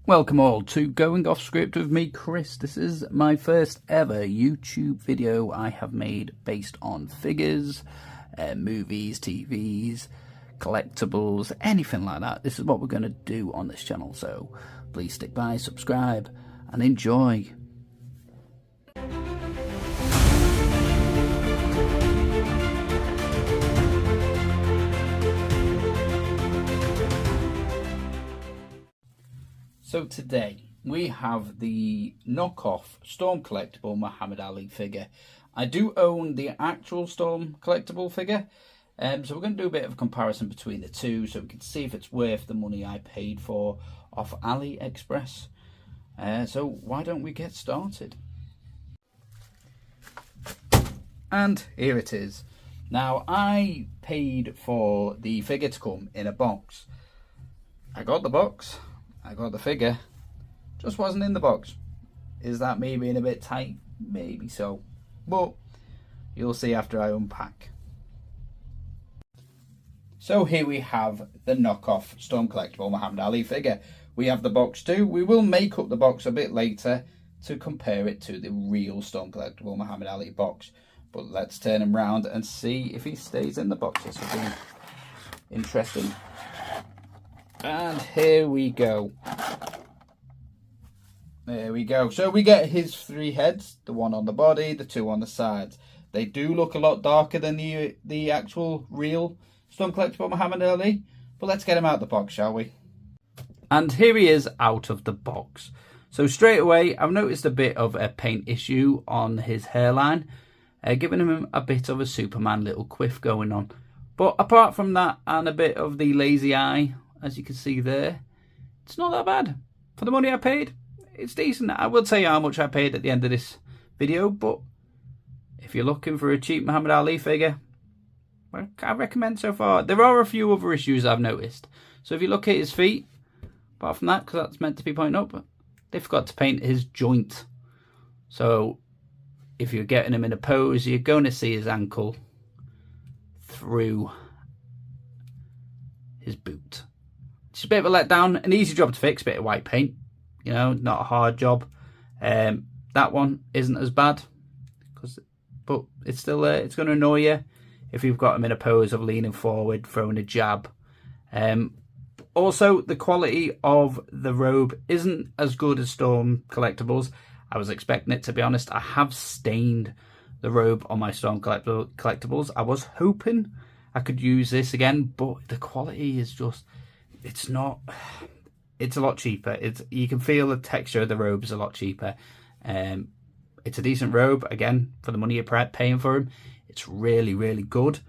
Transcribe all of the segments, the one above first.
Welcome all to Going Off Script with me, Chris. This is my first ever YouTube video I have made based on figures, movies, TVs, collectibles, anything like that. This is what we're going to do on this channel, so please stick by, subscribe, and enjoy. So today we have the knockoff Storm Collectible Muhammad Ali figure. I do own the actual Storm Collectible figure, so we're going to do a bit of a comparison between the two so we can see if it's worth the money I paid for off AliExpress. So why don't we get started? And here it is. Now, I paid for the figure to come in a box. I got the box. I got the figure, just wasn't in the box. Is that me being a bit tight? Maybe so, but you'll see after I unpack. So here we have the knockoff Storm Collectible Muhammad Ali figure. We have the box too. We will make up the box a bit later to compare it to the real Storm Collectible Muhammad Ali box. But let's turn him round and see if he stays in the box. This will be interesting. And here we go. There we go. So we get his three heads, the one on the body, the two on the sides. They do look a lot darker than the actual real Storm Collectible Muhammad Ali. But let's get him out of the box, shall we? And here he is out of the box. So straight away, I've noticed a bit of a paint issue on his hairline, giving him a bit of a Superman little quiff going on. But apart from that, and a bit of the lazy eye, as you can see there, it's not that bad. For the money I paid, it's decent. I will tell you how much I paid at the end of this video, but if you're looking for a cheap Muhammad Ali figure, well, I recommend so far. There are a few other issues I've noticed. So if you look at his feet, apart from that, because that's meant to be pointing up, they forgot to paint his joint. So if you're getting him in a pose, you're going to see his ankle through his boot. It's a bit of a letdown, an easy job to fix, bit of white paint, you know, not a hard job. That one isn't as bad, but it's still it's going to annoy you if you've got him in a pose of leaning forward, throwing a jab. Also, the quality of the robe isn't as good as Storm Collectibles. I was expecting it, to be honest. I have stained the robe on my Storm Collectibles. I was hoping I could use this again, but the quality is just... it's not, it's a lot cheaper. You can feel the texture of the robe is a lot cheaper. It's a decent robe, again, for the money you're paying for him. It's really, really good,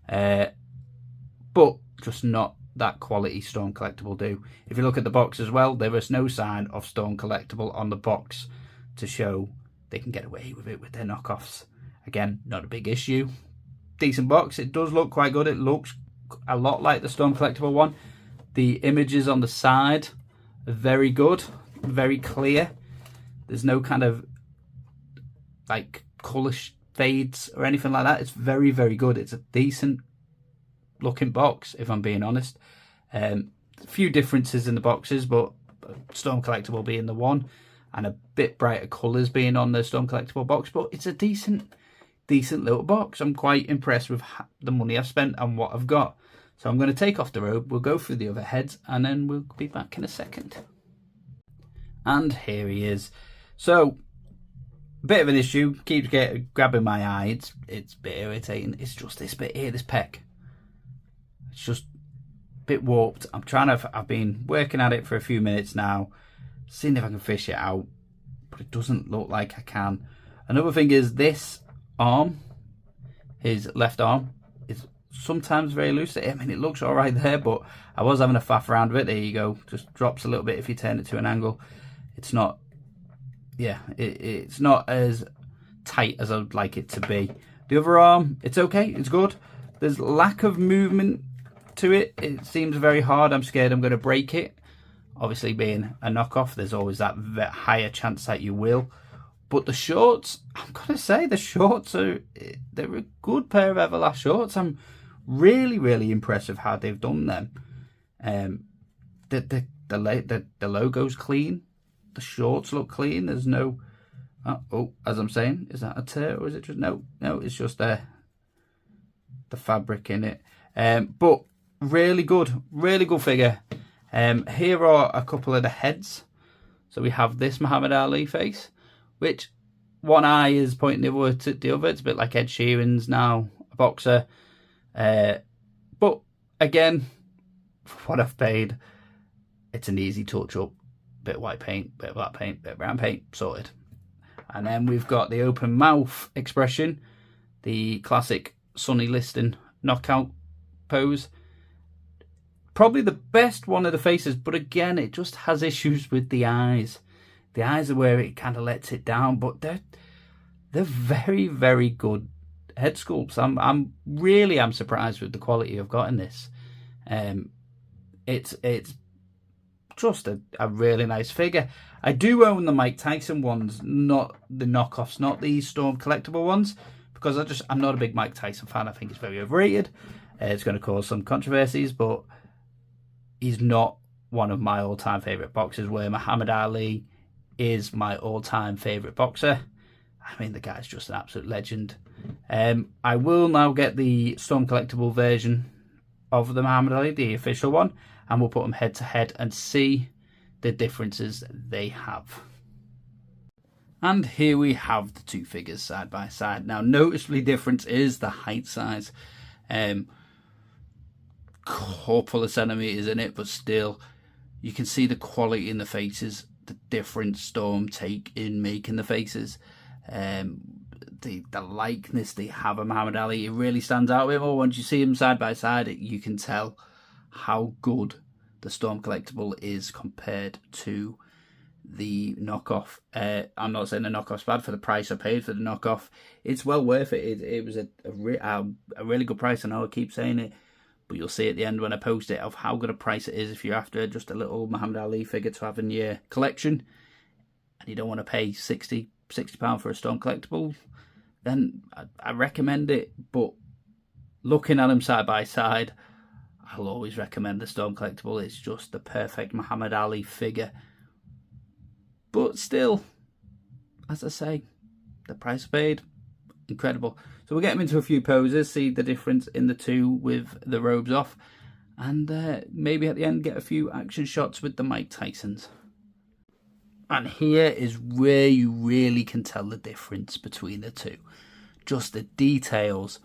but just not that quality Storm Collectible do. If you look at the box as well, there is no sign of Storm Collectible on the box to show they can get away with it with their knockoffs. Again, not a big issue. Decent box. It does look quite good. It looks a lot like the Storm Collectible one. The images on the side are very good, very clear. There's no kind of like colour fades or anything like that. It's very, very good. It's a decent looking box, if I'm being honest. A few differences in the boxes, but Storm Collectible being the one, and a bit brighter colours being on the Storm Collectible box. But it's a decent little box. I'm quite impressed with the money I've spent and what I've got. So I'm going to take off the robe, we'll go through the other heads, and then we'll be back in a second. And here he is. So, a bit of an issue, keeps grabbing my eye, it's a bit irritating. It's just this bit here, this pec. It's just a bit warped. I've been working at it for a few minutes now, seeing if I can fish it out, but it doesn't look like I can. Another thing is this arm, his left arm, is sometimes very loose. I mean, it looks all right there, but I was having a faff around with it. There you go. Just drops a little bit if you turn it to an angle. It's not, yeah, it's not as tight as I'd like it to be. The other arm, it's okay. It's good. There's lack of movement to it. It seems very hard. I'm scared I'm going to break it. Obviously, being a knockoff, there's always that higher chance that you will. But the shorts, I'm going to say the shorts they're a good pair of Everlast shorts. I'm really, really impressed with how they've done them. The the logo's clean. The shorts look clean. There's no... Oh, as I'm saying, is that a tear or is it just... No, it's just the fabric in it. But really good figure. Here are a couple of the heads. So we have this Muhammad Ali face, which one eye is pointing the other to the other. It's a bit like Ed Sheeran's now, a boxer. But again, for what I've paid, it's an easy touch up. Bit of white paint, bit of black paint, bit of brown paint, sorted. And then we've got the open mouth expression, the classic Sonny Liston knockout pose. Probably the best one of the faces, but again, it just has issues with the eyes. The eyes are where it kind of lets it down, but they're very, very good head sculpts. I'm really surprised with the quality I've got in this. It's just a really nice figure. I do own the Mike Tyson ones, not the knockoffs, not the Storm Collectible ones, because I'm not a big Mike Tyson fan. I think he's very overrated. It's going to cause some controversies, but he's not one of my all-time favourite boxers, where Muhammad Ali is my all-time favourite boxer. I mean, the guy's just an absolute legend. I will now get the Storm Collectible version of the Muhammad Ali, the official one, and we'll put them head to head and see the differences they have. And here we have the two figures side by side. Now, noticeably different is the height size. Couple of centimeters in it, but still, you can see the quality in the faces, the different Storm take in making the faces. The likeness they have of Muhammad Ali, it really stands out a bit more. Once you see them side by side, you can tell how good the Storm Collectible is compared to the knockoff. I'm not saying the knockoff's bad. For the price I paid for the knockoff, it's well worth it. It was a really good price. I know I keep saying it, but you'll see at the end when I post it of how good a price it is if you're after just a little Muhammad Ali figure to have in your collection and you don't want to pay £60 for a Storm Collectible, then I recommend it. But looking at them side by side, I'll always recommend the Storm Collectible. It's just the perfect Muhammad Ali figure. But still, as I say, the price paid, incredible. So we'll get him into a few poses, see the difference in the two with the robes off, and maybe at the end get a few action shots with the Mike Tysons. And here is where you really can tell the difference between the two. Just the details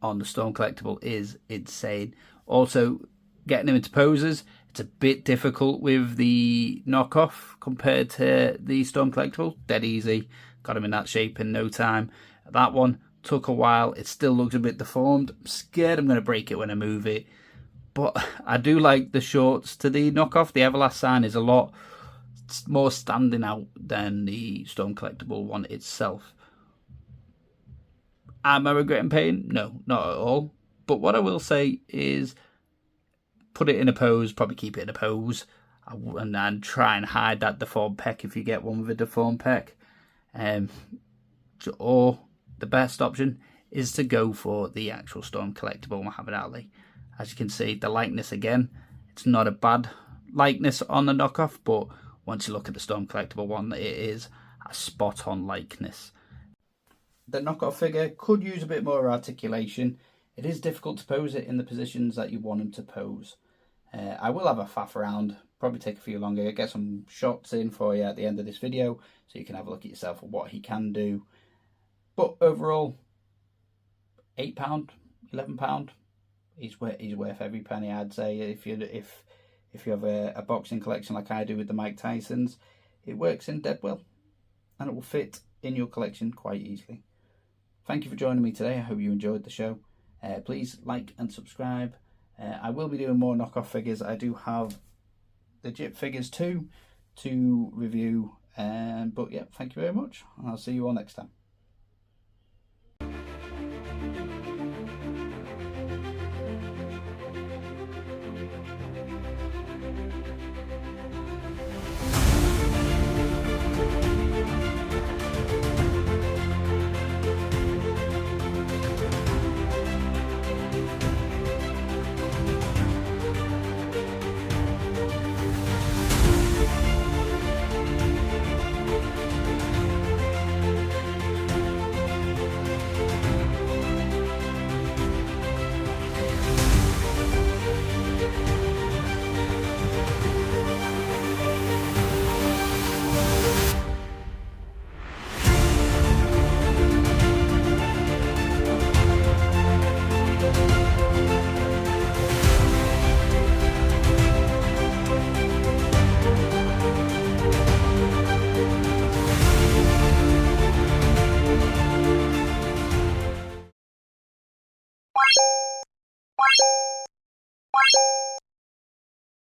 on the Storm Collectible is insane. Also, getting him into poses, it's a bit difficult with the knockoff compared to the Storm Collectible. Dead easy. Got him in that shape in no time. That one took a while. It still looks a bit deformed. I'm scared I'm going to break it when I move it. But I do like the shorts to the knockoff. The Everlast sign is a lot more standing out than the Storm Collectible one itself. Am I regretting paying? No, not at all. But what I will say is put it in a pose, probably keep it in a pose, and then try and hide that deformed pec if you get one with a deformed pec. Or the best option is to go for the actual Storm Collectible Muhammad Ali. As you can see, the likeness again, it's not a bad likeness on the knockoff, but once you look at the Storm Collectible one, it is a spot-on likeness. The knockoff figure could use a bit more articulation. It is difficult to pose it in the positions that you want him to pose. I will have a faff around, probably take a few longer, get some shots in for you at the end of this video so you can have a look at yourself at what he can do. But overall, £8, £11, he's worth every penny, I'd say. If you have a boxing collection like I do with the Mike Tysons, it works in dead well and it will fit in your collection quite easily. Thank you for joining me today. I hope you enjoyed the show. Please like and subscribe. I will be doing more knockoff figures. I do have legit figures too to review. But yeah, thank you very much. And I'll see you all next time.